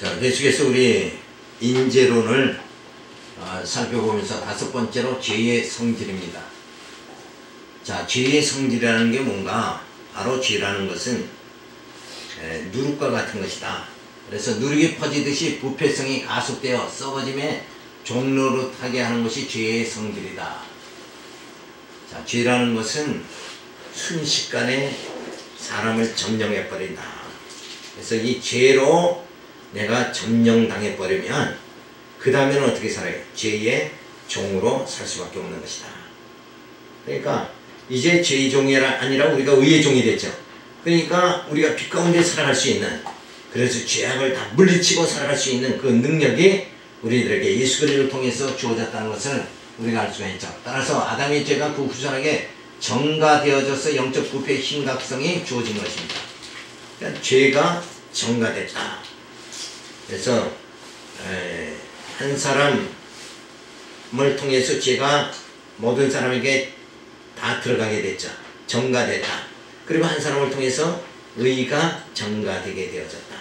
자, 계속해서 우리 인재론을 살펴보면서 다섯 번째로 죄의 성질입니다. 자, 죄의 성질이라는 게 뭔가? 바로 죄라는 것은 누룩과 같은 것이다. 그래서 누룩이 퍼지듯이 부패성이 가속되어 썩어짐에 종노릇하게 하는 것이 죄의 성질이다. 자, 죄라는 것은 순식간에 사람을 점령해버린다. 그래서 이 죄로 내가 점령당해버리면 그 다음에는 어떻게 살아요? 죄의 종으로 살 수밖에 없는 것이다. 그러니까 이제 죄의 종이 아니라 우리가 의의 종이 됐죠. 그러니까 우리가 빛 가운데 살아갈 수 있는, 그래서 죄악을 다 물리치고 살아갈 수 있는 그 능력이 우리들에게 예수 그리스도를 통해서 주어졌다는 것을 우리가 알 수가 있죠. 따라서 아담의 죄가 그 후손에게 정가되어져서 영적 부패의 심각성이 주어진 것입니다. 그러니까 죄가 정가됐다. 그래서 한 사람을 통해서 죄가 모든 사람에게 다 들어가게 됐죠. 정가됐다. 그리고 한 사람을 통해서 의가 정가되게 되어졌다.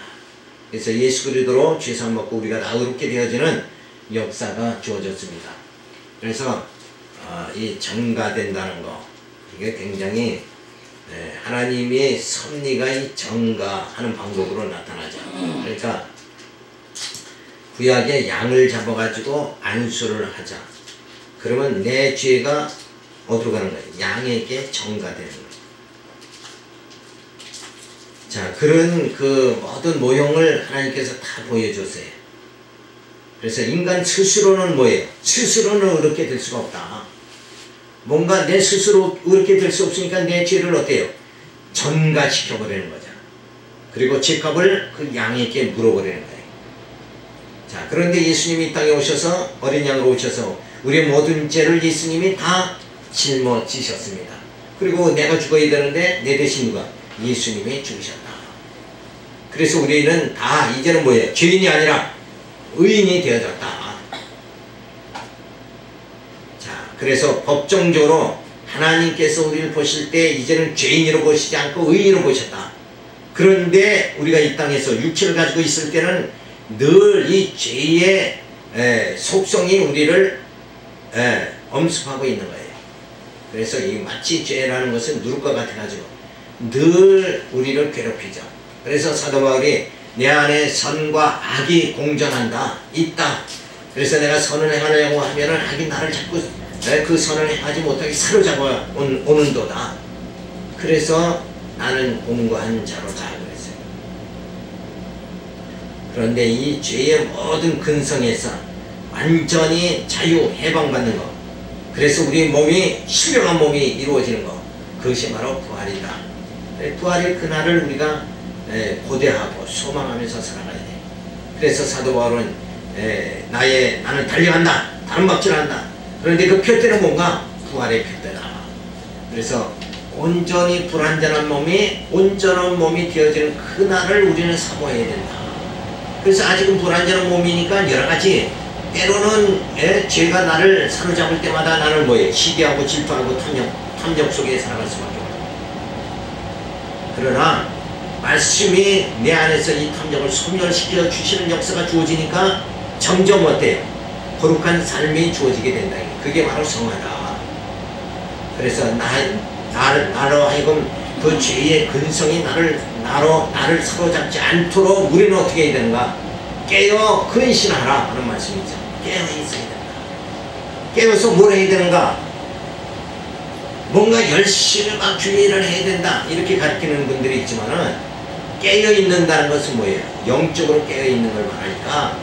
그래서 예수 그리스도로 죄사함 받고 우리가 다 의롭게 되어지는 역사가 주어졌습니다. 그래서 이 정가된다는 거, 이게 굉장히 하나님의 섭리가 이 정가하는 방법으로 나타나죠. 그러니까 구약의 양을 잡아가지고 안수를 하자. 그러면 내 죄가 어디로 가는 거예요? 양에게 정가되는 거예요. 자, 그런 그 모든 모형을 하나님께서 다 보여줬어요. 그래서 인간 스스로는 뭐예요? 스스로는 의롭게 될 수가 없다. 뭔가 내 스스로 의롭게 될 수 없으니까 내 죄를 어때요? 전가시켜버리는 거죠. 그리고 죄값을 그 양에게 물어버리는 거예요. 자, 그런데 예수님이 이 땅에 오셔서 어린 양으로 오셔서 우리의 모든 죄를 예수님이 다 짊어지셨습니다. 그리고 내가 죽어야 되는데 내 대신 누가? 예수님이 죽으셨다. 그래서 우리는 다 이제는 뭐예요? 죄인이 아니라 의인이 되어졌다. 자, 그래서 법정적으로 하나님께서 우리를 보실 때 이제는 죄인으로 보시지 않고 의인으로 보셨다. 그런데 우리가 이 땅에서 육체를 가지고 있을 때는 늘 이 죄의 속성이 우리를 엄습하고 있는 거예요. 그래서 이 마치 죄라는 것은 누룩과 같아가지고 늘 우리를 괴롭히죠. 그래서 사도 바울이 내 안에 선과 악이 공존한다, 있다. 그래서 내가 선을 행하려고 하면은 악이 나를 자꾸 그 선을 행하지 못하게 사로잡아 오는도다. 그래서 나는 공고한 자로다 그랬어요. 그런데 이 죄의 모든 근성에서 완전히 자유 해방받는 것, 그래서 우리 몸이 신령한 몸이 이루어지는 것, 그것이 바로 부활이다. 부활의 그날을 우리가 고대하고 소망하면서 살아가야 돼. 그래서 사도 바울은 나는 달려간다, 다른 박질을 한다. 그런데 그 표대는 뭔가? 부활의 표대다. 그래서 온전히 불완전한 몸이 온전한 몸이 되어지는 그날을 우리는 사모해야 된다. 그래서 아직은 불완전한 몸이니까 여러가지 때로는 죄가 나를 사로잡을 때마다 나는 뭐예요? 시기하고 질투하고 탐욕 속에 살아갈 수밖에 없다. 그러나 말씀이 내 안에서 이 탐욕을 소멸시켜 주시는 역사가 주어지니까 점점 어때요? 거룩한 삶이 주어지게 된다. 그게 바로 성화다. 그래서 나로 하여금 그 죄의 근성이 나를 사로잡지 않도록 우리는 어떻게 해야 되는가? 깨어 근신하라 하는 말씀이죠. 깨어 있어야 된다. 깨어서 뭘 해야 되는가? 뭔가 열심히 막 주의를 해야 된다, 이렇게 가르치는 분들이 있지만은 깨어 있는다는 것은 뭐예요? 영적으로 깨어 있는 걸 말하니까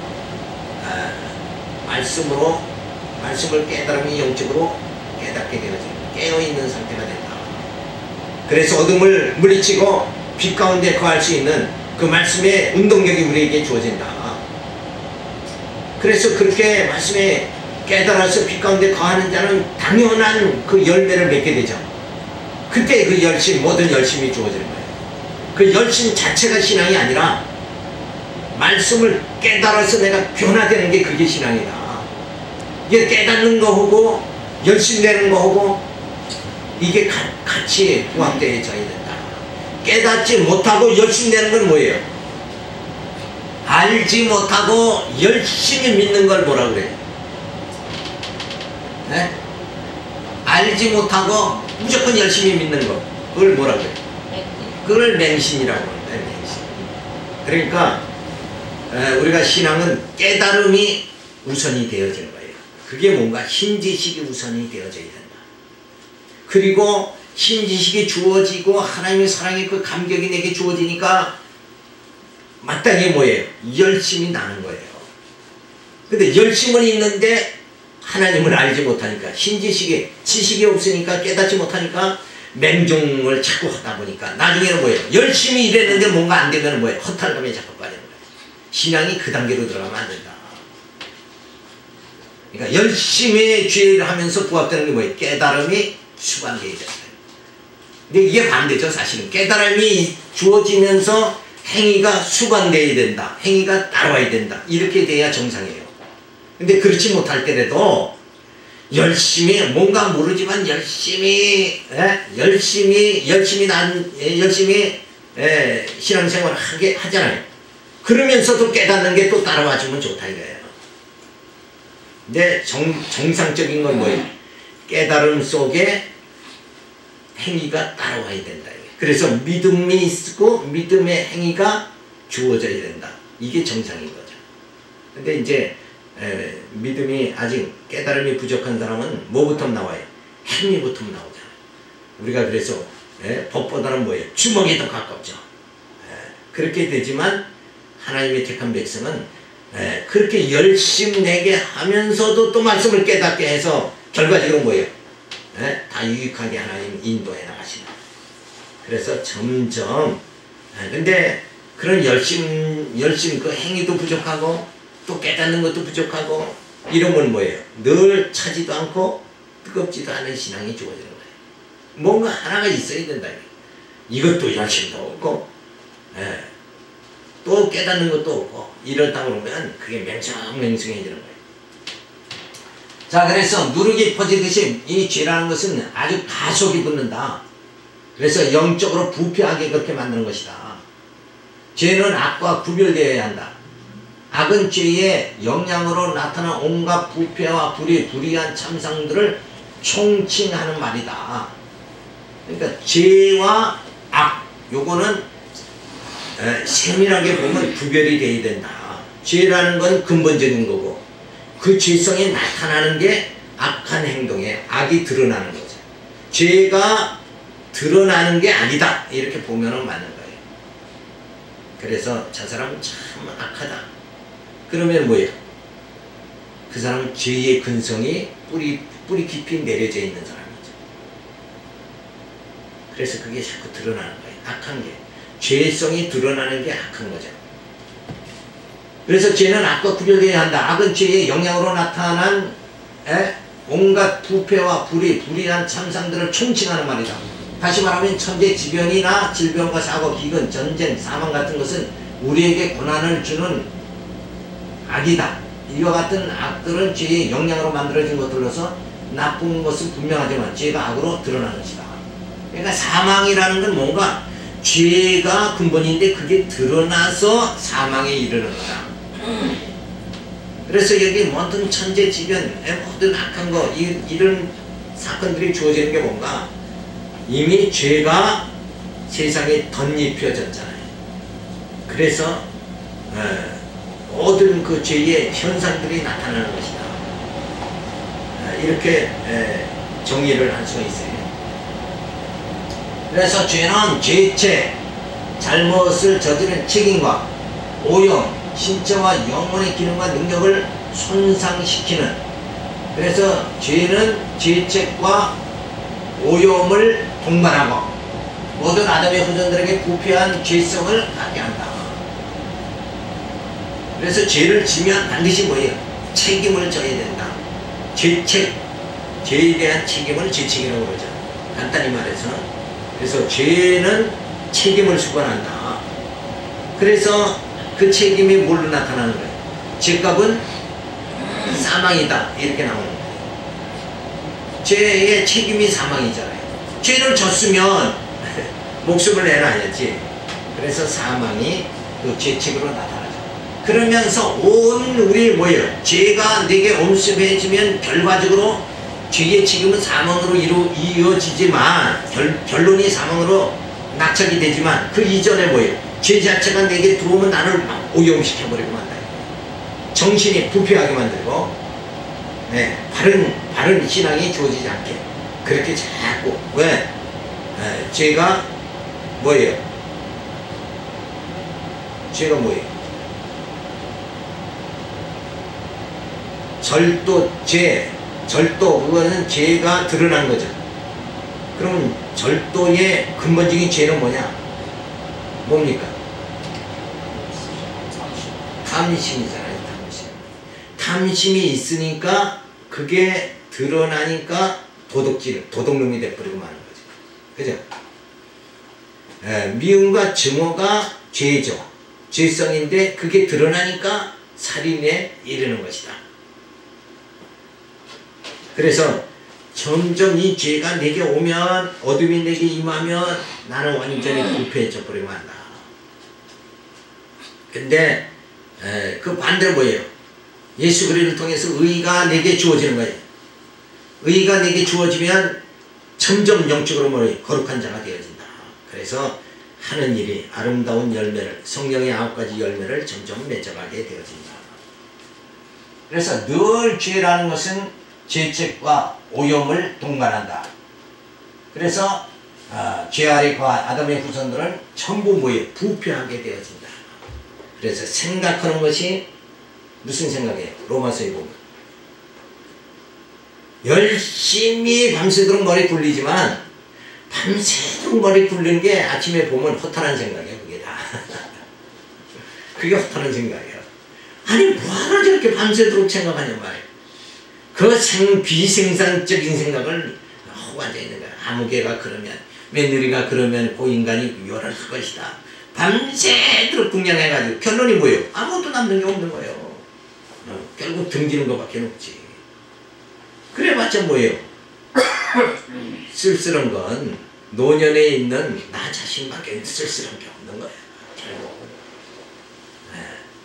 말씀을 깨달으면 영적으로 깨닫게 되어져요. 깨어 있는 상태가 된다. 그래서 어둠을 물리치고 빛 가운데 거할 수 있는 그 말씀의 운동력이 우리에게 주어진다. 그래서 그렇게 말씀에 깨달아서 빛 가운데 거하는 자는 당연한 그 열매를 맺게 되죠. 그때 그 열심, 모든 열심이 주어지는 거예요. 그 열심 자체가 신앙이 아니라 말씀을 깨달아서 내가 변화되는 게 그게 신앙이다. 이게 깨닫는 거하고 열심 내는 거하고 이게 같이 부합되어져야 된다. 깨닫지 못하고 열심 내는 건 뭐예요? 알지 못하고 열심히 믿는 걸 뭐라 그래요? 네? 알지 못하고 무조건 열심히 믿는 거, 그걸 뭐라 그래요? 그걸 맹신이라고 합니다. 맹신. 그러니까 우리가 신앙은 깨달음이 우선이 되어지는 거예요. 그게 뭔가 신지식이 우선이 되어져야 된다. 그리고 신지식이 주어지고 하나님의 사랑의 그 감격이 내게 주어지니까 마땅히 뭐예요? 열심히 나는 거예요. 근데 열심은 있는데 하나님을 알지 못하니까, 신지식이, 지식이 없으니까, 깨닫지 못하니까 맹종을 자꾸 하다 보니까 나중에는 뭐예요? 열심히 일했는데 뭔가 안 되면 뭐예요? 허탈감에 자꾸 빠지는 거예요. 신앙이 그 단계로 들어가면 안 된다. 그러니까 열심히 죄를 하면서 부합되는 게 뭐예요? 깨달음이 수반되어야 된다. 근데 이게 반대죠. 사실은 깨달음이 주어지면서 행위가 수반되어야 된다. 행위가 따라와야 된다. 이렇게 돼야 정상이에요. 근데 그렇지 못할 때라도 열심히, 뭔가 모르지만 열심히 신앙생활을 하잖아요. 그러면서도 깨닫는 게 또 따라와주면 좋다 이거예요. 근데 정상적인 건 뭐예요? 깨달음 속에 행위가 따라와야 된다. 그래서 믿음이 있고 믿음의 행위가 주어져야 된다. 이게 정상인 거죠. 근데 이제 믿음이 아직 깨달음이 부족한 사람은 뭐부터 나와요? 행위부터 나오잖아요. 우리가 그래서 법보다는 뭐예요? 주먹이 더 가깝죠. 그렇게 되지만 하나님의 택한 백성은 그렇게 열심내게 하면서도 또 말씀을 깨닫게 해서 결과적으로 뭐예요? 다 유익하게 하나님 인도해 나가시나. 그래서 점점 근데 그런 열심 그 행위도 부족하고 또 깨닫는 것도 부족하고 이러면 뭐예요? 늘 차지도 않고 뜨겁지도 않은 신앙이 주어지는 거예요. 뭔가 하나가 있어야 된다. 이것도 열심도 없고 또 깨닫는 것도 없고 이렇다 보면 그게 맹성해지는 거예요. 자, 그래서 누룩이 퍼지듯이 이 죄라는 것은 아주 가속이 붙는다. 그래서 영적으로 부패하게 그렇게 만드는 것이다. 죄는 악과 구별되어야 한다. 악은 죄의 영향으로 나타난 온갖 부패와 불의한 참상들을 총칭하는 말이다. 그러니까 죄와 악, 요거는 세밀하게 보면 구별이 되어야 된다. 죄라는 건 근본적인 거고 그 죄성이 나타나는 게 악한 행동에 악이 드러나는 거죠. 죄가 드러나는 게 아니다. 이렇게 보면 맞는 거예요. 그래서 저 사람은 참 악하다. 그러면 뭐예요? 그 사람은 죄의 근성이 뿌리 깊이 내려져 있는 사람이죠. 그래서 그게 자꾸 드러나는 거예요. 악한 게. 죄성이 드러나는 게 악한 거죠. 그래서 죄는 악과 구별되어야 한다. 악은 죄의 영향으로 나타난 온갖 부패와 불의한 참상들을 총칭하는 말이다. 다시 말하면 천재지변이나 질병과 사고, 기근, 전쟁, 사망 같은 것은 우리에게 고난을 주는 악이다. 이와 같은 악들은 죄의 영향으로 만들어진 것들로서 나쁜 것은 분명하지만 죄가 악으로 드러나는 것이다. 그러니까 사망이라는 건 뭔가 죄가 근본인데 그게 드러나서 사망에 이르는 거다. 그래서 여기 모든 천재지변, 모든 악한 거 이런 사건들이 주어지는 게 뭔가 이미 죄가 세상에 덧입혀졌잖아요. 그래서 모든 그 죄의 현상들이 나타나는 것이다. 이렇게 정의를 할 수가 있어요. 그래서 죄는 죄책, 잘못을 저지른 책임과 오염, 신체와 영혼의 기능과 능력을 손상시키는, 그래서 죄는 죄책과 오염을 동반하고 모든 아담의 후손들에게 부패한 죄성을 갖게 한다. 그래서 죄를 지면 반드시 뭐예요? 책임을 져야 된다. 죄책, 죄에 대한 책임을 죄책이라고 그러죠. 간단히 말해서. 그래서 죄는 책임을 수반한다. 그래서 그 책임이 뭘로 나타나는 거예요? 죄값은 사망이다. 이렇게 나오는 거예요. 죄의 책임이 사망이잖아요. 죄를 졌으면 목숨을 내놔야지. 그래서 사망이 그 죄책으로 나타나죠. 그러면서 온 우리 뭐예요? 죄가 내게 엄습해지면 결과적으로 죄의 책임은 사망으로 이어지지만 결론이 사망으로 낙착이 되지만 그 이전에 뭐예요? 죄 자체가 내게 들어오면 나를 막 오염시켜버리고 만다. 정신이 부패하게 만들고 바른 신앙이 주어지지 않게 그렇게 자꾸 왜? 죄가 뭐예요? 죄가 뭐예요? 절도 그거는 죄가 드러난 거죠. 그럼 절도의 근본적인 죄는 뭐냐? 뭡니까? 탐심이잖아요. 탐심이 있으니까 그게 드러나니까 도둑놈이 돼버리고 마는 거죠. 그죠? 미움과 증오가 죄죠. 죄성인데 그게 드러나니까 살인에 이르는 것이다. 그래서 점점 이 죄가 내게 오면 어둠이 내게 임하면 나는 완전히 부패해져 버리고 만다. 근데 그 반대로 뭐예요? 예수 그리스도를 통해서 의가 내게 주어지는 거예요. 의가 내게 주어지면 점점 영적으로 거룩한 자가 되어진다. 그래서 하는 일이 아름다운 열매를 성령의 9가지 열매를 점점 맺어가게 되어진다. 그래서 늘 죄라는 것은 죄책과 오염을 동반한다. 그래서 죄 아래 거한 아담의 후손들은 전부 뭐예요? 부패하게 되어진다. 그래서 생각하는 것이 무슨 생각이에요? 로마서에 보면 열심히 밤새도록 머리 굴리지만 밤새도록 머리 굴리는 게 아침에 보면 허탈한 생각이에요. 그게 다 그게 허탈한 생각이에요. 아니 뭐하러 저렇게 밤새도록 생각하냐 말이에요. 그 비생산적인 생각을 하고 앉아있는 거야. 아무개가 그러면 며느리가 그러면 그 인간이 요란할 것이다. 밤새도록 궁량해가지고 결론이 뭐예요? 아무것도 남는 게 없는 거예요. 결국 등지는 것밖에 없지. 그래봤자 뭐예요? 쓸쓸한 건 노년에 있는 나 자신밖에 쓸쓸한 게 없는 거야. 결국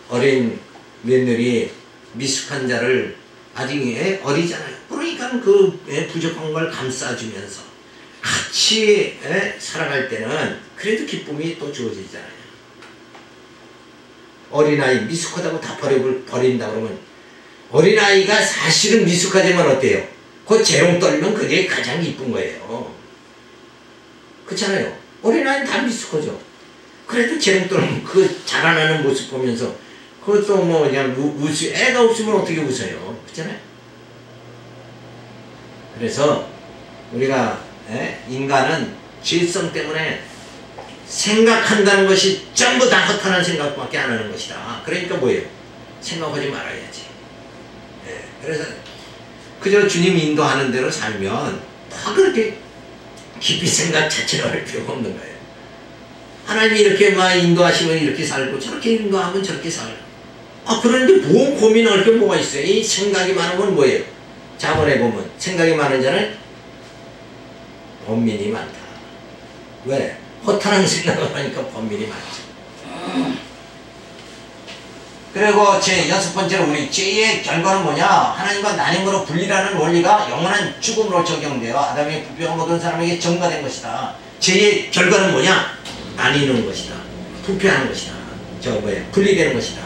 어린 며느리 미숙한 자를 아직 어리잖아요. 그러니까 그 부족한 걸 감싸주면서 같이 살아갈 때는 그래도 기쁨이 또 주어지잖아요. 어린아이 미숙하다고 다 버린다 그러면 어린아이가 사실은 미숙하지만 어때요? 그 재롱 떨면 그게 가장 이쁜 거예요. 그렇잖아요. 어린아이는 다 미숙하죠. 그래도 재롱 떨면 그 자라나는 모습 보면서 그것도 뭐 그냥 애가 없으면 어떻게 웃어요. 그렇잖아요. 그래서 우리가 인간은 죄성 때문에 생각한다는 것이 전부 다 허탄한 생각밖에 안 하는 것이다. 그러니까 뭐예요? 생각하지 말아야지. 그래서 그저 주님 인도하는 대로 살면 다 그렇게 깊이 생각 자체를 할 필요가 없는 거예요. 하나님이 이렇게 막 인도하시면 이렇게 살고 저렇게 인도하면 저렇게 살고 그런데 뭐 고민할 게 뭐가 있어요? 이 생각이 많으면 뭐예요? 자본에 보면 생각이 많은 자는 범민이 많다. 왜? 허탄한 생각을 하니까 범민이 많죠. 그리고 제 6번째로 우리 죄의 결과는 뭐냐? 하나님과 나님으로 분리라는 원리가 영원한 죽음으로 적용되어 아담의 부패한 모든 사람에게 전가된 것이다. 죄의 결과는 뭐냐? 나뉘는 것이다. 부패하는 것이다. 분리되는 것이다.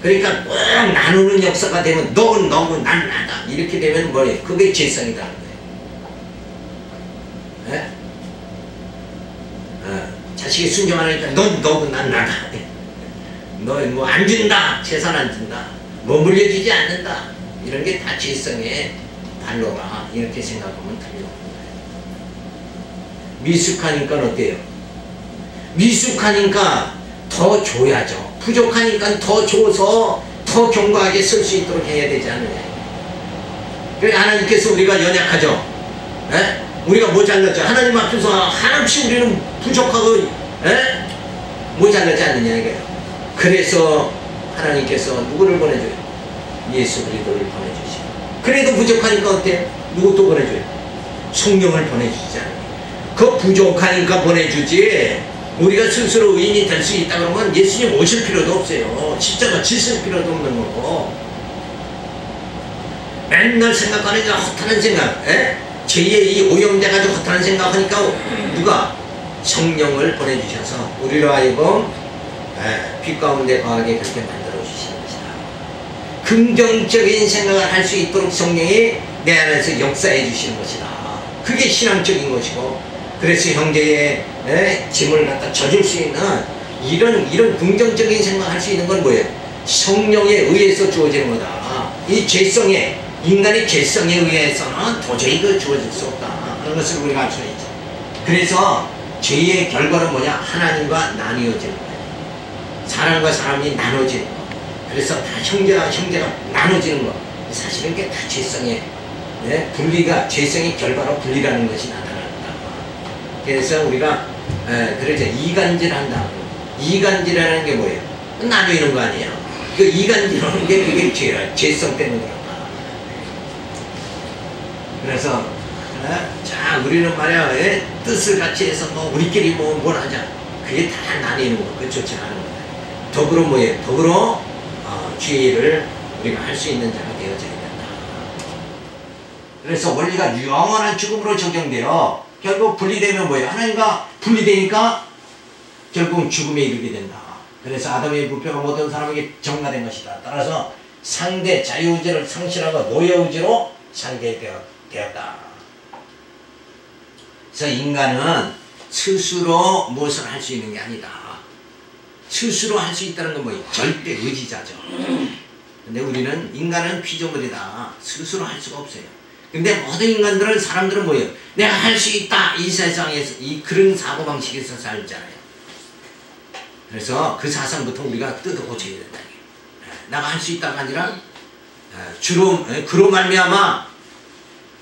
그러니까 꼭 나누는 역사가 되면 너는 너고 난 나다. 이렇게 되면 뭐예요? 그게 죄성이라는 거예요. 자식이 순종하니까 넌 너고 난 나다. 너 뭐 안 준다. 재산 안 준다. 뭐 물려주지 않는다. 이런 게 다 죄성의 발로라. 이렇게 생각하면 틀림없는 거예요. 미숙하니까 어때요? 미숙하니까 더 줘야죠. 부족하니까 더 줘서 더 견고하게 쓸 수 있도록 해야 되지 않느냐. 그래서 하나님께서 우리가 연약하죠. 우리가 모자랐죠. 하나님 앞에서 한없이 우리는 부족하고 모자라지 않느냐 이거예요. 그래서 하나님께서 누구를 보내줘요? 예수 그리스도를 보내주시고 그래도 부족하니까 어때요? 누구 또 보내줘요? 성령을 보내주시잖아요. 그 부족하니까 보내주지 우리가 스스로 의인이 될 수 있다 그러면 예수님 오실 필요도 없어요. 십자가 지실 필요도 없는 거고. 맨날 생각하니까 허탄한 생각, 죄의 이 오염돼 가지고 허탄한 생각하니까 누가 성령을 보내주셔서 우리로 하여금 빛 가운데 거하게 그렇게 만들어 주시는 것이다. 긍정적인 생각을 할 수 있도록 성령이 내 안에서 역사해 주시는 것이다. 그게 신앙적인 것이고, 그래서 형제의 짐을 갖다 져줄 수 있는 이런 긍정적인 생각을 할 수 있는 건 뭐예요? 성령에 의해서 주어지는 거다. 이 죄성에, 인간의 죄성에 의해서는 도저히 그 주어질 수 없다 하는 것을 우리가 알 수 있죠. 그래서 죄의 결과는 뭐냐? 하나님과 나뉘어지는 거예요. 사람과 사람이 나눠지는 거. 그래서 다 형제가 나눠지는 거. 사실은 그게 다 죄성의 분리가, 죄성의 결과로 분리라는 것이 나타난다. 그래서 우리가 그러죠. 이간질한다. 이간질하는 게 뭐예요? 나뉘는 거 아니에요. 그 이간질하는 게 그게 죄라. 죄성 때문에 그런다. 그래서 자, 우리는 말이야, 뜻을 같이 해서 뭐 우리끼리 뭘 하자. 그게 다 나뉘는 거. 그게 좋지 않은 거다. 더불어 뭐예요? 더불어 주의를 우리가 할 수 있는 자가 되어져야 된다. 그래서 원리가 영원한 죽음으로 적용돼요. 결국 분리되면 뭐예요? 하나님과 분리되니까 결국 죽음에 이르게 된다. 그래서 아담의 부패가 모든 사람에게 전가된 것이다. 따라서 상대 자유의지를 상실하고 노예의지로 상대되었다. 그래서 인간은 스스로 무엇을 할 수 있는 게 아니다. 스스로 할 수 있다는 건 뭐예요? 절대 의지자죠. 근데 우리는, 인간은 피조물이다. 스스로 할 수가 없어요. 근데 모든 인간들은, 사람들은 뭐예요? 내가 할 수 있다. 이 세상에서 그런 사고방식에서 살잖아요. 그래서 그 사상부터 우리가 뜯어고쳐야 된다. 내가 할 수 있다가 아니라 주로 그로 말미암아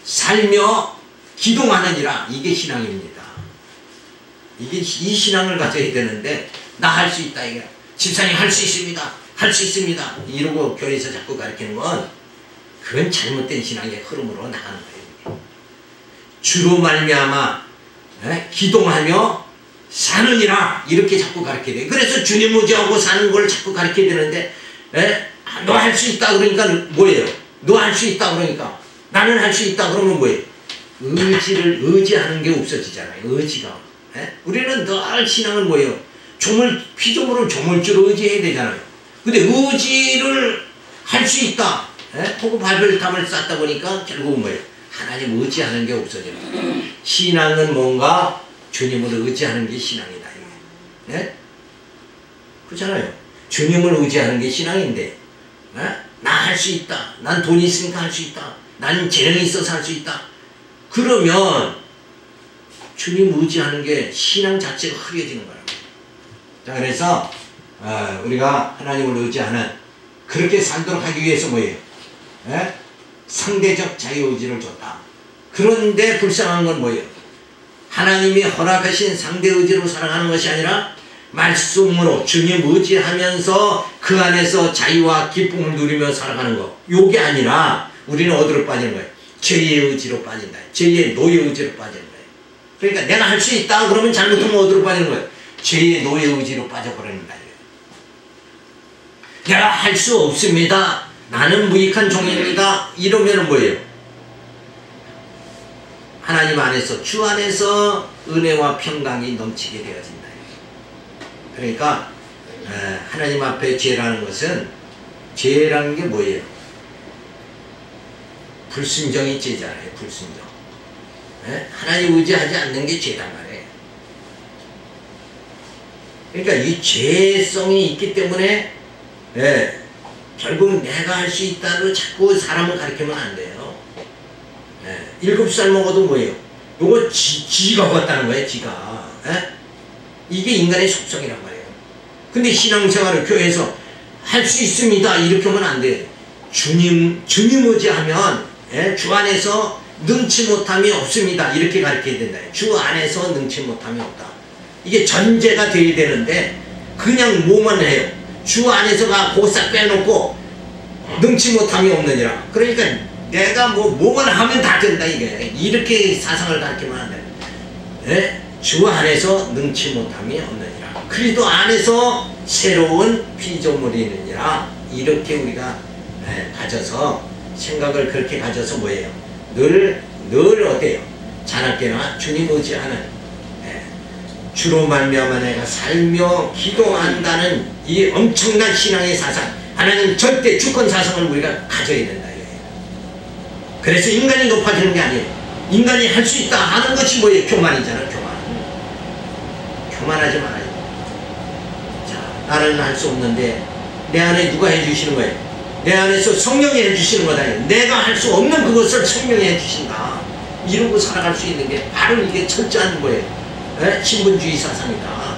살며 기동하느니라. 이게 신앙입니다. 이 신앙을 가져야 되는데, 나 할 수 있다. 이게 집사님 할 수 있습니다. 할 수 있습니다. 이러고 교회에서 자꾸 가르치는 건 그건 잘못된 신앙의 흐름으로 나가는 거예요. 주로 말미암아 기동하며 사느니라. 이렇게 자꾸 가르쳐야 돼요. 그래서 주님 의지하고 사는 걸 자꾸 가르쳐야 되는데, 너 할 수 있다 그러니까 뭐예요? 너 할 수 있다 그러니까 나는 할 수 있다 그러면 뭐예요? 의지하는 게 없어지잖아요. 의지가. 우리는 늘 신앙은 뭐예요? 피조물은 조물주로 의지해야 되잖아요. 근데 의지를 할 수 있다. 혹은 발별탐을 쌓다 보니까 결국은 뭐예요? 하나님 의지하는 게 없어져요. 신앙은 뭔가 주님을 의지하는 게 신앙이다. 그렇잖아요. 주님을 의지하는 게 신앙인데, 나 할 수 있다. 난 돈이 있으니까 할 수 있다. 난 재능이 있어서 할 수 있다. 그러면 주님 의지하는 게 신앙 자체가 흐려지는 거예요. 자, 그래서 우리가 하나님을 의지하는, 그렇게 살도록 하기 위해서 뭐예요? 상대적 자유의지를 줬다. 그런데 불쌍한 건 뭐예요? 하나님이 허락하신 상대의지로 살아가는 것이 아니라 말씀으로 주님 의지하면서 그 안에서 자유와 기쁨을 누리며 살아가는 거. 요게 아니라 우리는 어디로 빠지는 거예요? 죄의 의지로 빠진다. 죄의 노예 의지로 빠지는 거예요. 그러니까 내가 할 수 있다 그러면 잘못하면 어디로 빠지는 거예요? 죄의 노예 의지로 빠져버립니다. 내가 할 수 없습니다. 나는 무익한 종입니다. 이러면 뭐예요? 하나님 안에서, 주 안에서 은혜와 평강이 넘치게 되어진다. 그러니까 하나님 앞에 죄라는 것은, 죄라는 게 뭐예요? 불순종이 죄잖아요. 불순종. 하나님 의지하지 않는 게 죄단 말이에요. 그러니까 이 죄성이 있기 때문에 결국 내가 할 수 있다로 자꾸 사람을 가르치면 안 돼요. 7살 먹어도 뭐예요? 요거 지가 봤다는 거예요. 지가. 이게 인간의 속성이란 말이에요. 근데 신앙생활을 교회에서 할 수 있습니다. 이렇게 하면 안 돼요. 주님 의지하면 주 안에서 능치 못함이 없습니다. 이렇게 가르쳐야 된다. 주 안에서 능치 못함이 없다. 이게 전제가 돼야 되는데 그냥 뭐만 해요. 주 안에서가 고싹 빼놓고 능치 못함이 없느니라. 그러니까 내가 뭐만 하면 다 된다. 이게 이렇게 사상을 가르치면 안 돼. 주 안에서 능치 못함이 없느니라. 그리스도 안에서 새로운 피조물이 있느니라. 이렇게 우리가 가져서 생각을 그렇게 가져서 뭐예요? 늘 어때요? 자나깨나 주님 의지하는 주로 말미암아 내가 살며 기도한다는 이 엄청난 신앙의 사상, 하나는 절대 주권 사상을 우리가 가져야 된다 이거예요. 그래서 인간이 높아지는 게 아니에요. 인간이 할 수 있다 하는 것이 뭐예요? 교만이잖아. 교만하지 말아요. 자, 나는 할 수 없는데 내 안에 누가 해주시는 거예요? 내 안에서 성령이 해주시는 거다. 내가 할 수 없는 그것을 성령이 해주신다. 이러고 살아갈 수 있는 게 바로 이게 철저한 거예요. 신분주의 사상이다.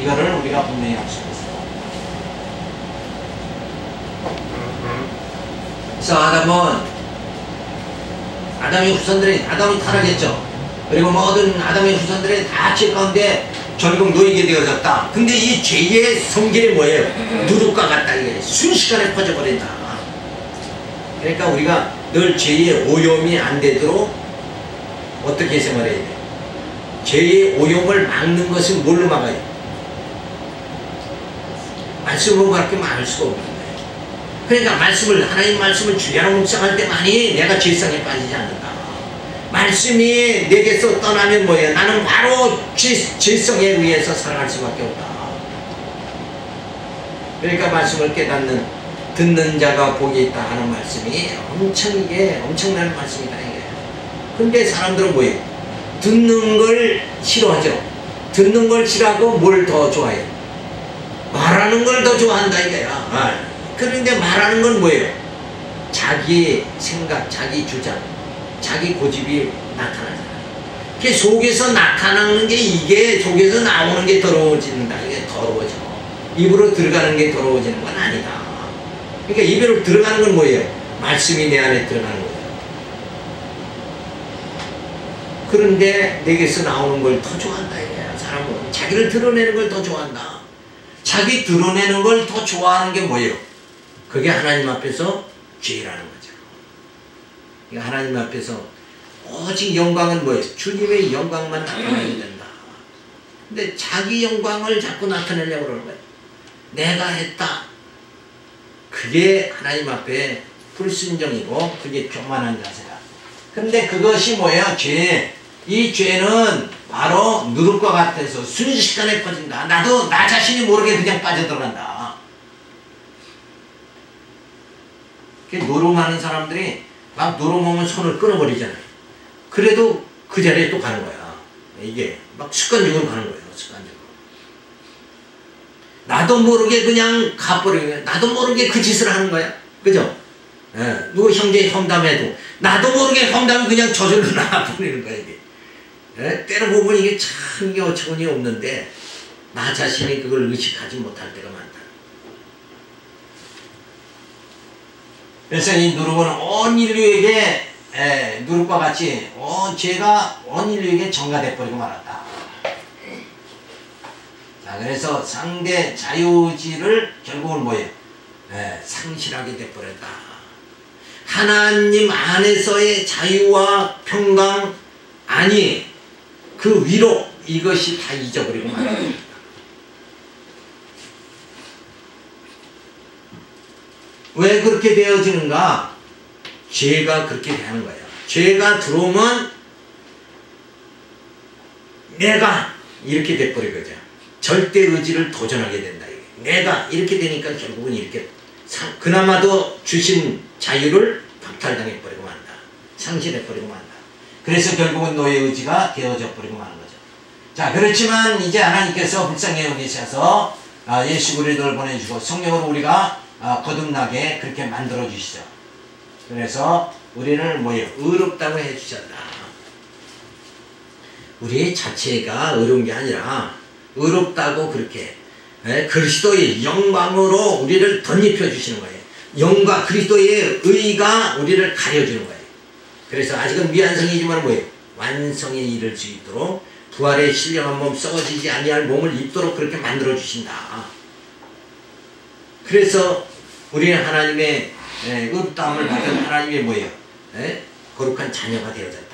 이거를 우리가 분명히 알 수 있어요. 그래서 아담의 후손들이 아담이 타락했죠. 그리고 모든 아담의 후손들이 다 죄 가운데 결국 놓이게 되어졌다. 근데 이 죄의 성질이 뭐예요? 누룩과 같다. 이게 순식간에 퍼져버린다. 그러니까 우리가 늘 죄의 오염이 안 되도록 어떻게 생활해야 돼? 죄의 오염을 막는 것은 뭘로 막아요? 말씀으로 밖에 막을 수가 없는 거예요. 그러니까 하나님 말씀을 주야로 묵상할 때만이 내가 죄성에 빠지지 않는다. 말씀이 내게서 떠나면 뭐예요? 나는 바로 죄성에 의해서 살아갈 수밖에 없다. 그러니까 말씀을 깨닫는 듣는 자가 복이 있다 하는 말씀이 엄청난 말씀이다 이게. 근데 사람들은 뭐예요? 듣는 걸 싫어하죠. 듣는 걸 싫어하고 뭘 더 좋아해요? 말하는 걸 더 좋아한다 이거야. 그런데 말하는 건 뭐예요? 자기 생각, 자기 주장, 자기 고집이 나타나잖아요. 그게 속에서 나타나는 게 이게 속에서 나오는 게 더러워진다. 이게 더러워져. 입으로 들어가는 게 더러워지는 건 아니다. 그러니까 입으로 들어가는 건 뭐예요? 말씀이 내 안에 들어가는 거예요. 그런데 내게서 나오는 걸 더 좋아한다 이거야. 사람은 자기를 드러내는 걸 더 좋아한다. 자기 드러내는 걸 더 좋아하는 게 뭐예요? 그게 하나님 앞에서 죄라는 거죠. 그러니까 하나님 앞에서 오직 영광은 뭐예요? 주님의 영광만 나타나야 된다. 근데 자기 영광을 자꾸 나타내려고 그러는 거예요. 내가 했다. 그게 하나님 앞에 불순종이고 그게 교만한 자세다. 근데 그것이 뭐예요? 죄. 이 죄는 바로 누룩과 같아서 순식간에 퍼진다. 나도 나 자신이 모르게 그냥 빠져들어간다. 노름하는 사람들이 막 노름하면 손을 끊어버리잖아요. 그래도 그 자리에 또 가는 거야. 이게 막 습관적으로 가는 거예요. 습관적으로. 나도 모르게 그냥 가버리는 거야. 나도 모르게 그 짓을 하는 거야. 그죠? 누구 형제 험담해도 나도 모르게 험담이 그냥 저절로 나와버리는 거야. 이게. 때로 보면 이게 참 이게 어처구니 없는데 나 자신이 그걸 의식하지 못할 때가 많다. 그래서 이 누룩은 온 인류에게 누룩과 같이 죄가 온 인류에게 전가돼 버리고 말았다. 자, 그래서 상대 자유의지를 결국은 뭐예요? 상실하게 돼 버렸다. 하나님 안에서의 자유와 평강 아니 그 위로 이것이 다 잊어버리고 말았다. 왜 그렇게 되어지는가? 죄가 그렇게 되는 거예요. 죄가 들어오면 내가 이렇게 돼버리거든. 절대 의지를 도전하게 된다. 내가 이렇게 되니까 결국은 이렇게 그나마도 주신 자유를 박탈당해버리고 만다. 상실해버리고 만다. 그래서 결국은 노예 의지가 되어져 버리고 마는 거죠. 자, 그렇지만 이제 하나님께서 불쌍히 여기셔서 예수 그리스도를 보내주시고 성령으로 우리가 거듭나게 그렇게 만들어 주시죠. 그래서 우리는 뭐예요? 의롭다고 해주셨다. 우리 자체가 의로운 게 아니라 의롭다고 그렇게 그리스도의 영광으로 우리를 덧입혀 주시는 거예요. 영과 그리스도의 의가 우리를 가려주는 거예요. 그래서 아직은 미완성이지만 뭐예요? 완성에 이를 수 있도록 부활의 신령한 몸, 썩어지지 아니할 몸을 입도록 그렇게 만들어 주신다. 그래서 우리는 하나님의 의롭다함을 받은 하나님의 뭐예요? 거룩한 자녀가 되어졌다.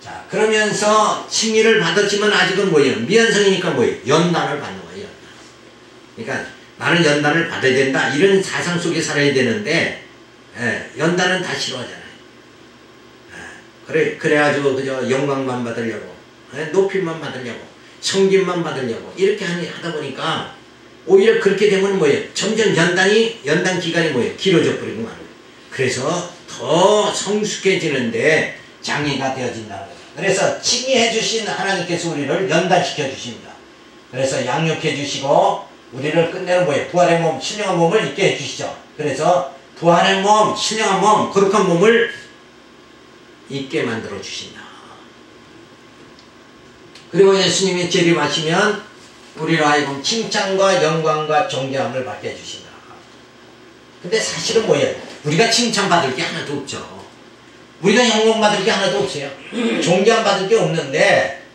자, 그러면서 칭의를 받았지만 아직은 뭐예요? 미완성이니까 뭐예요? 연단을 받는 거예요. 연단. 그러니까 나는 연단을 받아야 된다. 이런 사상 속에 살아야 되는데, 연단은 다 싫어하잖아요. 그래가지고 그저 영광만 받으려고, 높임만 받으려고, 성김만 받으려고 이렇게 하다 보니까 오히려 그렇게 되면 뭐예요? 점점 연단 기간이 뭐예요? 길어져 버리고 말이에요. 그래서 더 성숙해지는데 장애가 되어진다는 거예요. 그래서 칭의해 주신 하나님께서 우리를 연단시켜 주십니다. 그래서 양육해 주시고 우리를 끝내는 뭐예요? 부활의 몸, 신령한 몸을 있게 해주시죠. 그래서 부활의 몸, 신령한 몸, 거룩한 몸을 있게 만들어 주신다. 그리고 예수님이 재림하시면 우리로 하여금 칭찬과 영광과 존경함을 받게 해주신다. 근데 사실은 뭐예요? 우리가 칭찬받을 게 하나도 없죠. 우리가 영광받을 게 하나도 없어요. 존경받을 게 없는데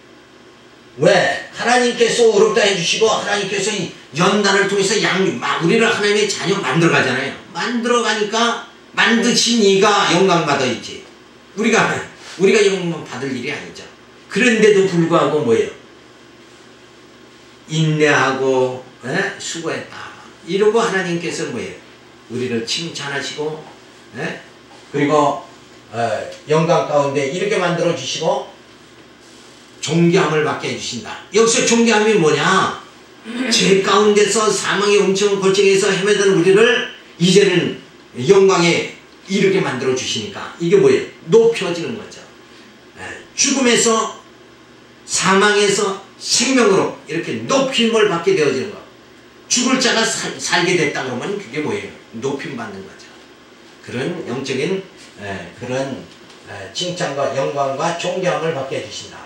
왜? 하나님께서 어렵다 해주시고 하나님께서 이 연단을 통해서 우리를 하나님의 자녀 만들어가잖아요. 만들어가니까 만드신 이가 영광받아 있지. 우리가 영광 받을 일이 아니죠. 그런데도 불구하고 뭐예요? 인내하고 수고했다. 이러고 하나님께서 뭐예요? 우리를 칭찬하시고 그리고 영광 가운데 이렇게 만들어 주시고 존경함을 받게 해주신다. 여기서 존경함이 뭐냐? 죄 가운데서 사망의 엄청난 골짜기에서 헤매던 우리를 이제는 영광에 이르게 만들어 주시니까 이게 뭐예요? 높여지는 거죠. 죽음에서 사망에서 생명으로 이렇게 높임을 받게 되어지는 거. 죽을 자가 살게 됐다 그러면 그게 뭐예요? 높임 받는 거죠. 그런 영적인 그런 칭찬과 영광과 존경함을 받게 해주신다.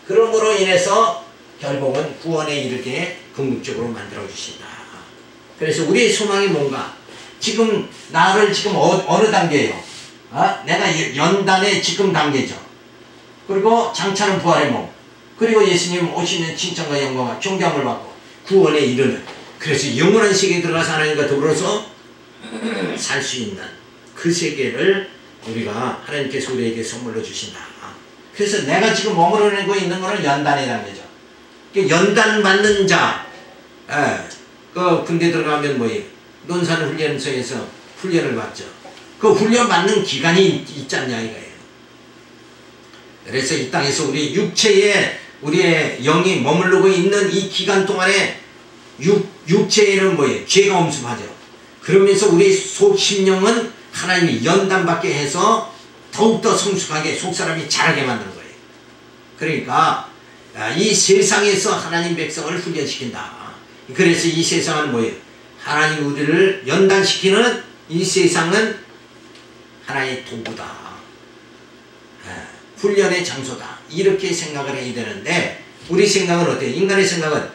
그러므로 인해서 결국은 구원에 이르게 궁극적으로 만들어 주신다. 그래서 우리의 소망이 뭔가? 지금 나를 지금 어느 단계예요? 내가 연단의 지금 단계죠. 그리고 장차는 부활의 몸. 그리고 예수님 오시는 칭찬과 영광과 존경함을 받고 구원에 이르는. 그래서 영원한 세계에 들어가서 하나님과 더불어서 살 수 있는 그 세계를 우리가 하나님께서 우리에게 선물로 주신다. 그래서 내가 지금 머무르고 있는 것은 연단이라는 거죠. 연단 받는 자, 그 군대 들어가면 뭐예요? 논산훈련소에서 훈련을 받죠. 그 훈련 받는 기간이 있지 않냐 이거예요. 그래서 이 땅에서 우리 육체에 우리의 영이 머무르고 있는 이 기간 동안에 육체에는 뭐예요? 죄가 엄습하죠. 그러면서 우리 속 심령은 하나님이 연단받게 해서 더욱더 성숙하게 속사람이 자라게 만드는 거예요. 그러니까 이 세상에서 하나님 백성을 훈련시킨다. 그래서 이 세상은 뭐예요? 하나님 우리를 연단시키는 이 세상은 하나의 도구다. 훈련의 장소다. 이렇게 생각을 해야 되는데 우리 생각은 어때요? 인간의 생각은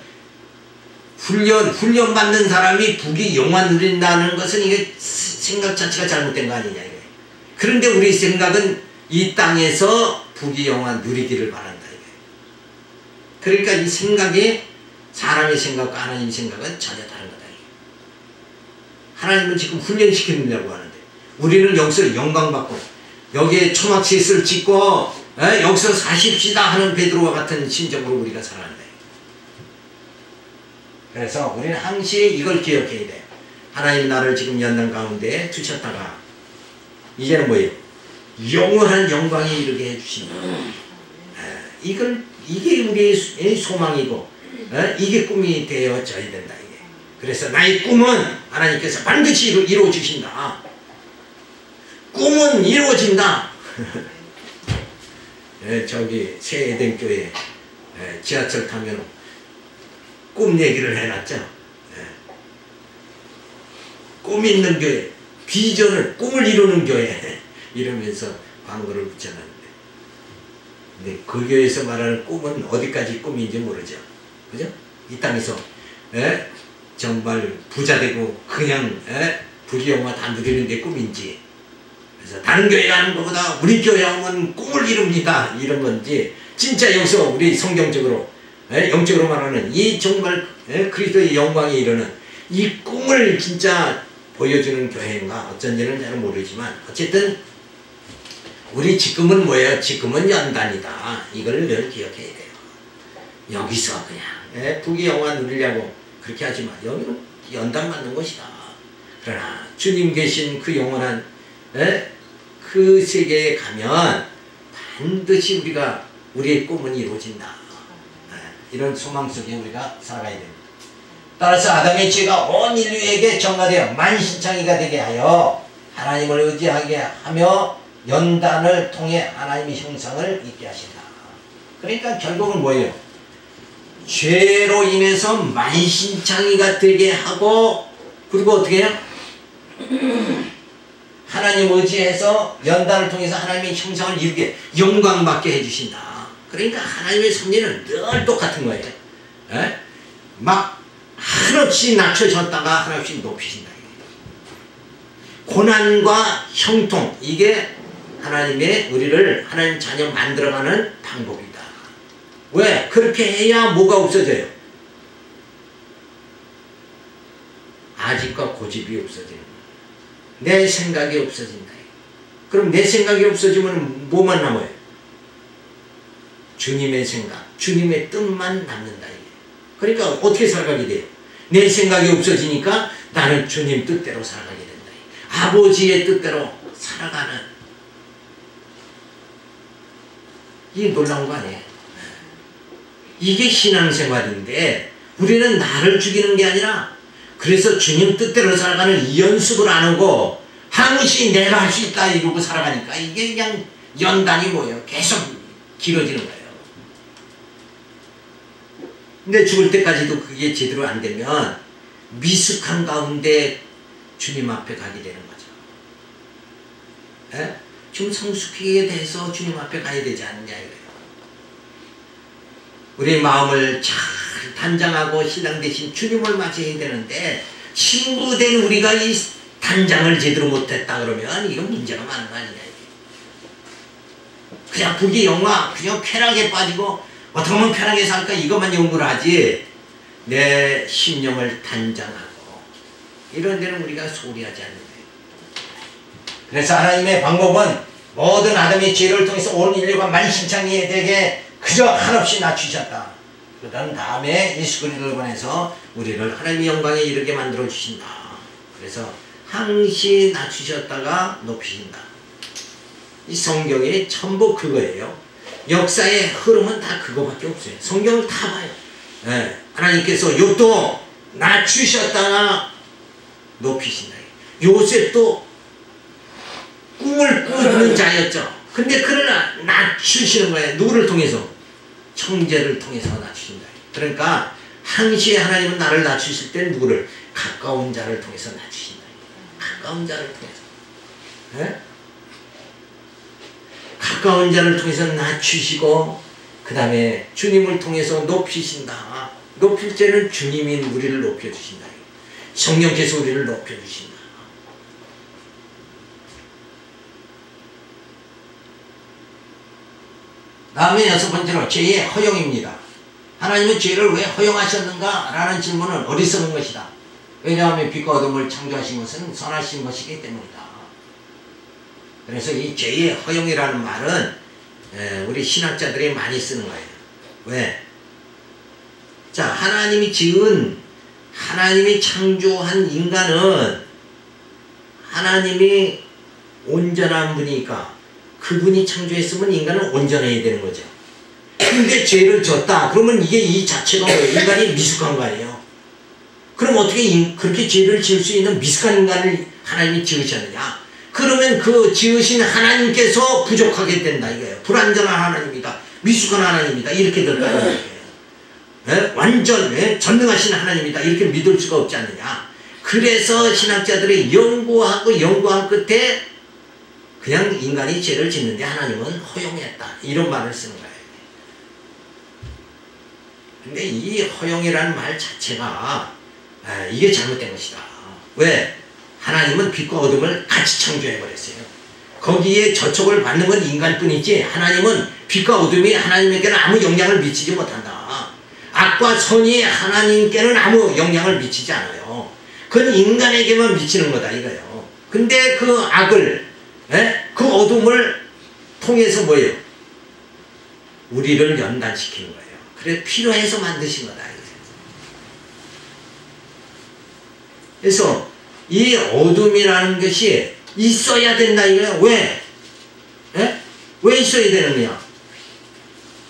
훈련받는 사람이 부귀 영화 누린다는 것은 이게 생각 자체가 잘못된 거 아니냐 이거예요. 그런데 우리 생각은 이 땅에서 부귀 영화 누리기를 바란다 이거예요. 그러니까 이 생각이 사람의 생각과 하나님의 생각은 전혀 다른 거다 이거예요. 하나님은 지금 훈련시키려고 하는데 우리는 여기서 영광받고 여기에 초막셋을 짓고 여기서 사십시다 하는 베드로와 같은 심정으로 우리가 살아간다. 그래서 우리는 항시 이걸 기억해야 돼요. 하나님 나를 지금 연단 가운데 두셨다가 이제는 뭐예요? 영원한 영광에 이르게 해주신다. 이게 우리의 소망이고 이게 꿈이 되어져야 된다. 이게. 그래서 나의 꿈은 하나님께서 반드시 이루어 주신다. 꿈은 이루어진다. 저기 새 에덴교회 지하철 타면 꿈 얘기를 해놨죠. 꿈 있는 교회, 비전을 꿈을 이루는 교회 이러면서 광고를 붙여놨는데, 근데 그 교회에서 말하는 꿈은 어디까지 꿈인지 모르죠. 그죠? 이 땅에서 정말 부자 되고 그냥 부귀영화 다 누리는 게 꿈인지, 그래서 다른 교회 가는 것보다 우리 교회 하면 꿈을 이룹니다 이런 건지, 진짜 여기서 우리 성경적으로 영적으로 말하는 이 정말 그리스도의 영광에 이르는 이 꿈을 진짜 보여주는 교회인가 어쩐지는 잘 모르지만 어쨌든 우리 지금은 뭐예요? 지금은 연단이다. 이걸 늘 기억해야 돼요. 여기서 그냥 부귀 영화 누리려고 그렇게 하지 마. 여기는 연단 받는 것이다. 그러나 주님 계신 그 영원한 그 세계에 가면 반드시 우리의 꿈은 이루어진다. 이런 소망 속에 우리가 살아가야 됩니다. 따라서 아담의 죄가 온 인류에게 전가되어 만신창이가 되게 하여 하나님을 의지하게 하며 연단을 통해 하나님의 형상을 있게 하신다. 그러니까 결국은 뭐예요? 죄로 인해서 만신창이가 되게 하고, 그리고 어떻게 해요? 하나님 의지해서 연단을 통해서 하나님의 형상을 이루게 영광받게 해주신다. 그러니까 하나님의 섭리는 늘 똑같은 거예요. 막 한없이 낮춰졌다가 한없이 높이신다. 고난과 형통, 이게 우리를 하나님 자녀 만들어가는 방법이다. 왜? 그렇게 해야 뭐가 없어져요? 아집과 고집이 없어지는 거예요. 내 생각이 없어진다. 그럼 내 생각이 없어지면 뭐만 남아요? 주님의 생각, 주님의 뜻만 남는다. 그러니까 어떻게 살아가게 돼요? 내 생각이 없어지니까 나는 주님 뜻대로 살아가게 된다. 아버지의 뜻대로 살아가는, 이게 놀라운 거 아니에요? 이게 신앙생활인데 우리는 나를 죽이는 게 아니라, 그래서 주님 뜻대로 살아가는 이 연습을 안 하고 항시 내가 할 수 있다 이러고 살아가니까 이게 그냥 연단이 뭐예요? 계속 길어지는 거예요. 근데 죽을 때까지도 그게 제대로 안 되면 미숙한 가운데 주님 앞에 가게 되는 거죠. 좀 성숙하게 돼서 주님 앞에 가야 되지 않느냐 이거예요. 우리 마음을 잘 단장하고 신랑 대신 주님을 맞이해야 되는데, 신부된 우리가 이 단장을 제대로 못했다 그러면 이건 문제가 많은 거 아니냐. 그냥 부귀 영화, 그냥 쾌락에 빠지고 어떻게 하면 편하게 살까 이것만 연구를 하지, 내 심령을 단장하고 이런 데는 우리가 소홀히 하지 않는 거예요. 그래서 하나님의 방법은 모든 아담의 죄를 통해서 온 인류가 만신창이에 되게 그저 한없이 낮추셨다. 그런 다음에 예수 그리스도를 보내서 우리를 하나님의 영광에 이르게 만들어 주신다. 그래서 항시 낮추셨다가 높이신다. 이 성경이 전부 그거예요. 역사의 흐름은 다 그거밖에 없어요. 성경을 다 봐요. 하나님께서 욥도 낮추셨다가 높이신다. 요셉도 꿈을 꾸는 자였죠. 근데 그러나 낮추시는 거예요. 누구를 통해서? 형제를 통해서 낮추신다. 그러니까 항시 하나님은 나를 낮추실 때 누구를? 가까운 자를 통해서 낮추신다. 가까운 자를 통해서. 가까운 자를 통해서 낮추시고, 그 다음에 주님을 통해서 높이신다. 높일 때는 주님이 우리를 높여주신다. 성령께서 우리를 높여주신다. 다음에 여섯 번째로 죄의 허용입니다. 하나님은 죄를 왜 허용하셨는가? 라는 질문은 어리석은 것이다. 왜냐하면 빛과 어둠을 창조하신 것은 선하신 것이기 때문이다. 그래서 이 죄의 허용이라는 말은 우리 신학자들이 많이 쓰는 거예요. 왜? 자, 하나님이 창조한 인간은 하나님이 온전한 분이니까 그분이 창조했으면 인간은 온전해야 되는 거죠. 근데 죄를 졌다. 그러면 이게 이 자체가 뭐예요? 인간이 미숙한 거 아니에요? 그럼 어떻게 그렇게 죄를 지을 수 있는 미숙한 인간을 하나님이 지으셨느냐? 그러면 그 지으신 하나님께서 부족하게 된다 이거예요. 불완전한 하나님이다. 미숙한 하나님이다. 이렇게 될까요? 완전 전능하신 하나님이다. 이렇게 믿을 수가 없지 않느냐? 그래서 신학자들이 연구한 끝에 그냥 인간이 죄를 짓는데 하나님은 허용했다. 이런 말을 쓰는 거예요. 근데 이 허용이라는 말 자체가 이게 잘못된 것이다. 왜? 하나님은 빛과 어둠을 같이 창조해버렸어요. 거기에 저촉을 받는 건 인간뿐이지 하나님은 빛과 어둠이 하나님에게는 아무 영향을 미치지 못한다. 악과 선이 하나님께는 아무 영향을 미치지 않아요. 그건 인간에게만 미치는 거다 이거예요. 근데 그 악을, 그 어둠을 통해서 뭐예요? 우리를 연단시키는 거예요. 그래 필요해서 만드신 거다. 그래서 이 어둠이라는 것이 있어야 된다 이거야. 왜? 에? 왜 있어야 되느냐?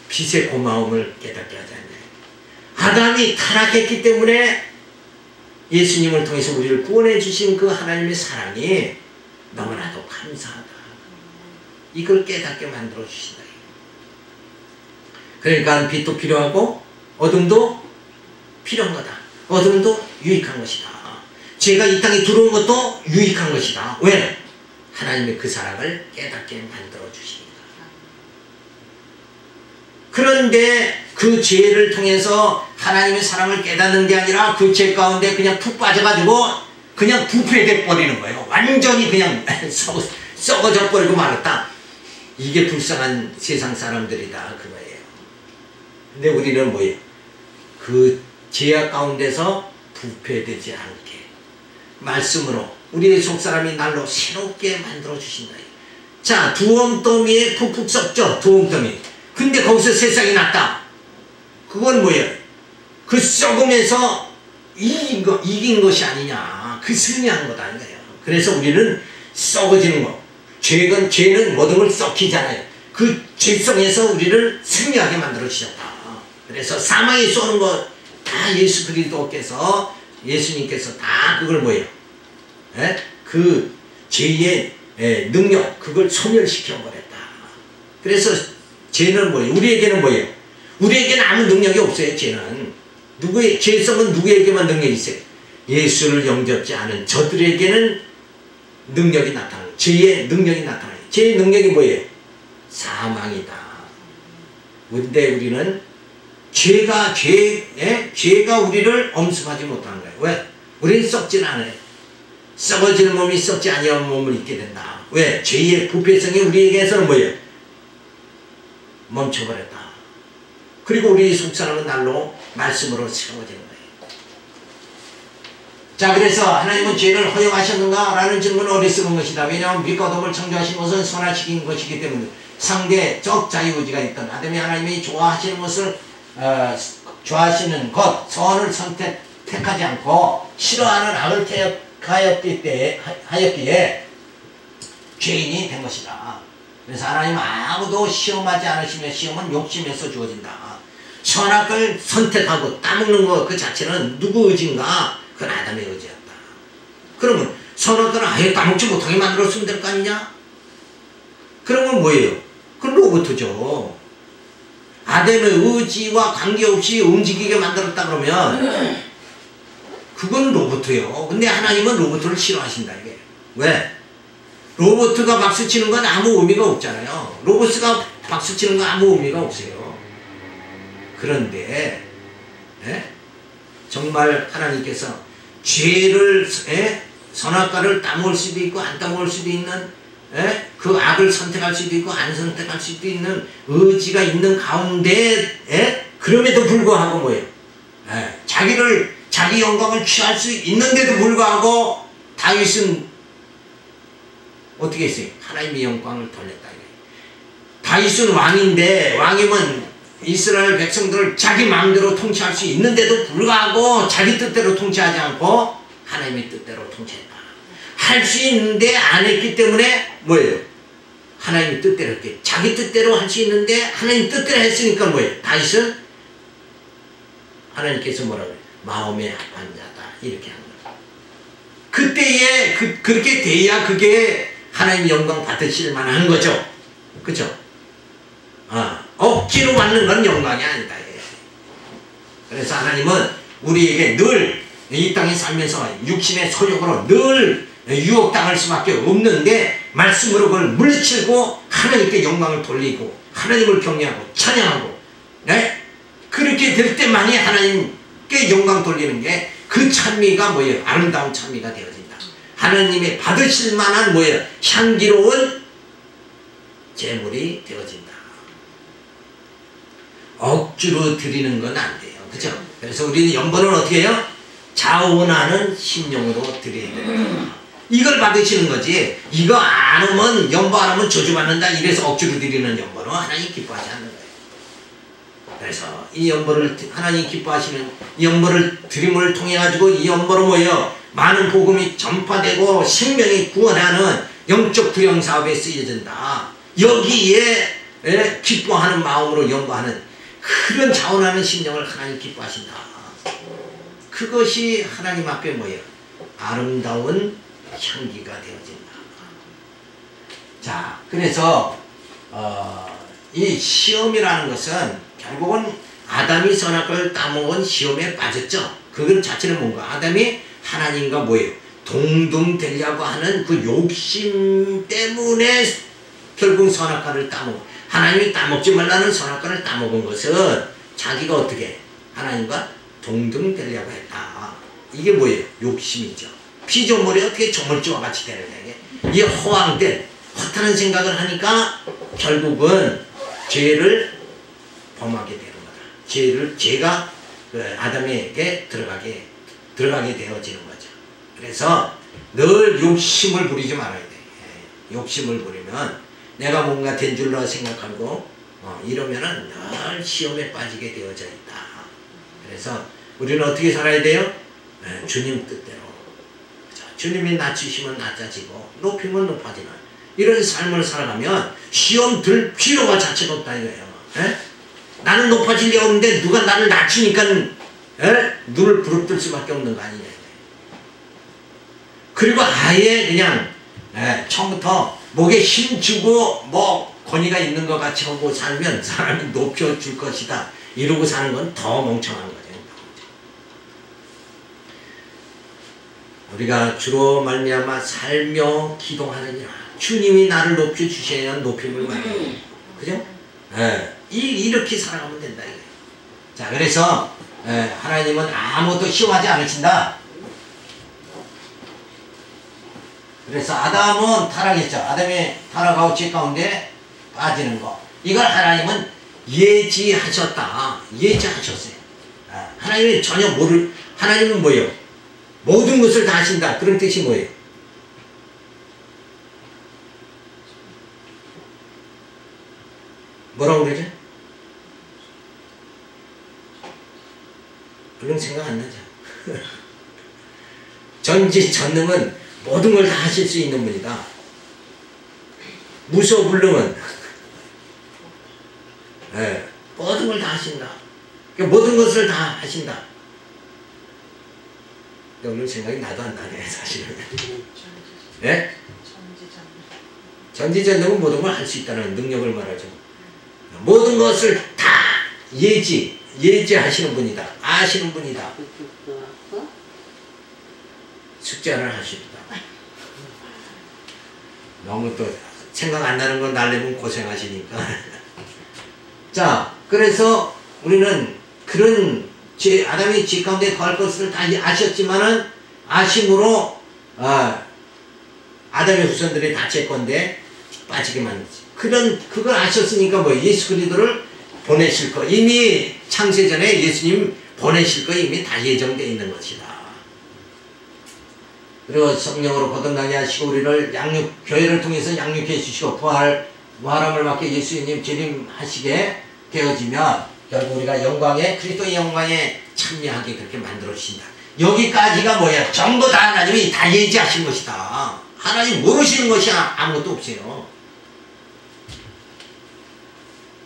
빛의 고마움을 깨닫게 하자는 거예요. 아담이 타락했기 때문에 예수님을 통해서 우리를 구원해 주신 그 하나님의 사랑이 너무나도 감사하다. 이걸 깨닫게 만들어 주신다. 그러니까 빛도 필요하고 어둠도 필요한 거다. 어둠도 유익한 것이다. 죄가 이 땅에 들어온 것도 유익한 것이다. 왜? 하나님의 그 사랑을 깨닫게 만들어 주시니까. 그런데 그 죄를 통해서 하나님의 사랑을 깨닫는 게 아니라 그 죄 가운데 그냥 푹 빠져가지고 그냥 부패돼 버리는 거예요. 완전히 그냥 썩어져 버리고 말았다. 이게 불쌍한 세상 사람들이다 그거예요. 근데 우리는 뭐예요? 그 죄악 가운데서 부패되지 않게 말씀으로 우리의 속사람이 날로 새롭게 만들어 주신다. 자, 두엄더미에 푹푹 썩죠. 두엄더미. 근데 거기서 세상이 났다. 그건 뭐예요? 그 썩음에서 이긴 것이 아니냐. 그 승리한 것 아니에요. 그래서 우리는 썩어지는 거. 죄는 모든 걸 썩히잖아요. 그 죄성에서 우리를 승리하게 만들어 주셨다. 그래서 사망에 쏘는 것 다 예수 그리스도께서 예수님께서 다 그걸 뭐예요? 그 죄의 능력 그걸 소멸시켜 버렸다. 그래서 죄는 뭐예요? 우리에게는 뭐예요? 우리에게는 아무 능력이 없어요. 죄는 누구의 죄성은 누구에게만 능력이 있어요? 예수를 영접지 않은 저들에게는 능력이 나타나요. 죄의 능력이 나타나요. 죄의 능력이 뭐예요? 사망이다. 근데 우리는 죄가 우리를 엄습하지 못하는 거예요. 왜? 우리는 썩지는 않아요. 썩어지는 몸이 썩지 아니한 몸을 입게 된다. 왜? 죄의 부패성이 우리에게서는 뭐예요? 멈춰버렸다. 그리고 우리 속사람은 날로 말씀으로 세워지는 거예요. 자, 그래서 하나님은 죄를 허용하셨는가? 라는 질문은 어리석은 것이다. 왜냐하면 빛과 어둠을 창조하신 것은 선하시킨 것이기 때문에 상대적 자유의지가 있던 아담이 하나님이 좋아하시는 것을 좋아하시는 것, 선을 택하지 않고 싫어하는 악을 택하였기에 죄인이 된 것이다. 그래서 하나님은 아무도 시험하지 않으시며 시험은 욕심에서 주어진다. 선악을 선택하고 따먹는 것 그 자체는 누구 의지인가? 그건 아담의 의지였다. 그러면 선악을 아예 따먹지 못하게 만들었으면 될 거 아니냐? 그러면 뭐예요? 그건 로봇이죠. 아담의 의지와 관계없이 움직이게 만들었다 그러면 그건 로봇이에요. 근데 하나님은 로봇을 싫어하신다 이게. 왜? 로봇가 박수치는 건 아무 의미가 없잖아요. 로봇가 박수치는 건 아무 의미가 없어요. 그런데 정말 하나님께서 죄를 선악과를 따먹을 수도 있고 안 따먹을 수도 있는 그 악을 선택할 수도 있고 안 선택할 수도 있는 의지가 있는 가운데 그럼에도 불구하고 뭐예요? 자기 영광을 취할 수 있는데도 불구하고 다윗은 어떻게 했어요? 하나님의 영광을 돌렸다. 다윗은 왕인데 왕이면 이스라엘 백성들을 자기 마음대로 통치할 수 있는데도 불구하고 자기 뜻대로 통치하지 않고 하나님의 뜻대로 통치했다. 할 수 있는데 안 했기 때문에 뭐예요? 하나님 뜻대로 했기. 자기 뜻대로 할 수 있는데 하나님 뜻대로 했으니까 뭐예요? 다윗은 하나님께서 뭐라고 해요? 마음의 합한 자다. 이렇게 한 거예요. 그때에 그렇게 돼야 그게 하나님 영광 받으실 만한 거죠. 그죠? 억지로 받는 건 영광이 아니다. 그래서 하나님은 우리에게 늘 이 땅에 살면서 육신의 소욕으로 늘 유혹당할 수밖에 없는데 말씀으로 그걸 물리치고 하나님께 영광을 돌리고 하나님을 경외하고 찬양하고 그렇게 될 때만이 하나님께 영광 돌리는 게 그 찬미가 뭐예요? 아름다운 찬미가 되어진다. 하나님의 받으실 만한 뭐예요? 향기로운 제물이 되어진다. 억지로 드리는 건 안 돼요. 그죠? 그래서 우리는 연번은 어떻게 해요? 자원하는 심령으로 드려야 됩니다. 이걸 받으시는 거지. 이거 안 하면 연보 안 하면 저주받는다. 이래서 억지로 드리는 연보는 하나님 기뻐하지 않는 거예요. 그래서 이 연보를 하나님 기뻐하시는 이 연보를 드림을 통해 가지고 이 연보로 모여 많은 복음이 전파되고 생명이 구원하는 영적 구형 사업에 쓰여진다. 여기에 기뻐하는 마음으로 연보하는 그런 자원하는 심령을 하나님 기뻐하신다. 그것이 하나님 앞에 뭐예요? 아름다운 향기가 되어진다. 자, 그래서 이 시험이라는 것은 결국은 아담이 선악과를 따먹은 시험에 빠졌죠. 그건 자체는 뭔가? 아담이 하나님과 뭐예요? 동등되려고 하는 그 욕심 때문에 결국 선악과를 따먹은, 하나님이 따먹지 말라는 선악과를 따먹은 것은 자기가 어떻게 하나님과 동등되려고 했다. 이게 뭐예요? 욕심이죠. 피조물이 어떻게 조물주와 같이 되느냐. 이 허황된 허탄한 생각을 하니까 결국은 죄를 범하게 되는 거다. 죄가 아담에게 들어가게 되어지는 거죠. 그래서 늘 욕심을 부리지 말아야 돼. 욕심을 부리면 내가 뭔가 된 줄로 생각하고 이러면은 늘 시험에 빠지게 되어져 있다. 그래서 우리는 어떻게 살아야 돼요? 주님 뜻대로. 주님이 낮추시면 낮아지고 높이면 높아지는 이런 삶을 살아가면 시험 들 필요가 자체가 없다 이거예요. 나는 높아지려고 하는데 누가 나를 낮추니까 눈을 부릅뜰 수밖에 없는 거 아니냐. 그리고 아예 그냥 처음부터 목에 힘주고 뭐 권위가 있는 것 같이 하고 살면 사람이 높여줄 것이다 이러고 사는 건 더 멍청한 거죠. 우리가 주로 말미암아 살며 기도하느니라. 주님이 나를 높여주셔야 높임을 받는 그죠? 이렇게 살아가면 된다 이거예요. 자, 그래서 하나님은 아무것도 시험하지 않으신다. 그래서 아담은 타락했죠. 아담이 타락하고 죄 가운데 빠지는 거. 이걸 하나님은 예지하셨다. 예지하셨어요. 하나님이 전혀 하나님은 뭐예요? 모든 것을 다 하신다. 그런 뜻이 뭐예요? 뭐라고 그러죠? 그런 생각 안 나죠? 전지전능은 모든 걸 다 하실 수 있는 분이다. 무소불능은 모든 걸 다 하신다. 모든 것을 다 하신다. 오늘 생각이 나도 안 나네 사실은. 예? 전지전능은 모든 걸 할 수 있다는 능력을 말하죠. 모든 것을 다 예지하시는 분이다. 아시는 분이다. 숙제를 하십니다. 너무 또 생각 안 나는 건 날려면 고생하시니까. 자, 그래서 우리는 그런 아담이 죄 가운데 거할 것을 다 아셨지만은 아심으로 아담의 후손들이 다 제 건데 빠지게 만들지. 그걸 아셨으니까 뭐 예수 그리스도를 보내실 거 이미 창세전에 예수님 보내실 거 이미 다 예정되어 있는 것이다. 그리고 성령으로 거듭나게 하시고 우리를 교회를 통해서 양육해 주시고 부활함을 받게 예수님 재림하시게 되어지면 결국 우리가 그리스도의 영광에 참여하게 그렇게 만들어 주신다. 여기까지가 뭐야? 전부 다 하나님이 다 예지하신 것이다. 하나님 모르시는 것이 아무것도 없어요.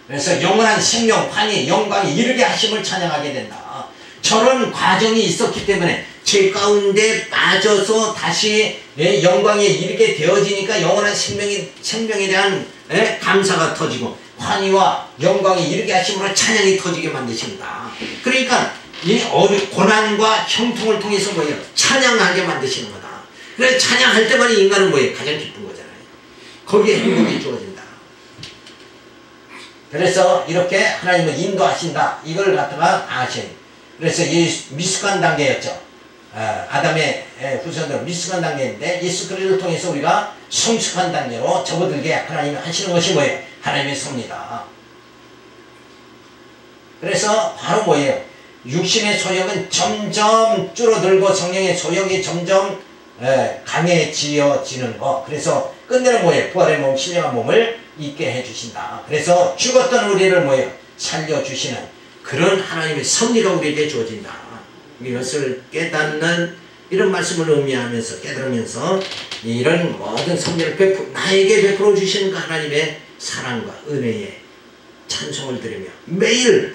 그래서 영원한 생명, 환희, 영광이 이르게 하심을 찬양하게 된다. 저런 과정이 있었기 때문에 죄 가운데 빠져서 다시 영광에 이르게 되어지니까 영원한 생명에 대한 감사가 터지고 환희와 영광에 이르게 하심으로 찬양이 터지게 만드십니다. 그러니까 이 고난과 형통을 통해서 뭐예요? 찬양하게 만드시는 거다. 그래서 찬양할 때만 인간은 뭐예요? 가장 기쁜 거잖아요. 거기에 행복이 주어진다. 그래서 이렇게 하나님은 인도하신다. 이걸 갖다가 아신. 그래서 미숙한 단계였죠. 아담의 후손들은 미숙한 단계인데 예수 그리스도를 통해서 우리가 성숙한 단계로 접어들게 하나님이 하시는 것이 뭐예요? 하나님의 섭니다. 그래서 바로 뭐예요? 육신의 소욕은 점점 줄어들고 성령의 소욕이 점점 강해지어지는 것. 그래서 끝내는 뭐예요? 부활의 몸, 신령한 몸을 있게 해주신다. 그래서 죽었던 우리를 뭐예요? 살려주시는 그런 하나님의 섭리가 우리에게 주어진다. 이것을 깨닫는 이런 말씀을 의미하면서 깨달으면서 이런 모든 섭리를 나에게 베풀어 주시는 그 하나님의 사랑과 은혜에 찬송을 드리며 매일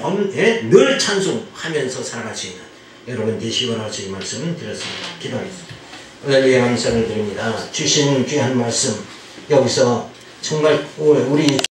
늘 찬송하면서 살아갈 수 있는 여러분 되시기 바라서 이 말씀 드렸습니다. 기도하겠습니다. 하나님께 감사를 드립니다. 주신 귀한 말씀 여기서 정말 우리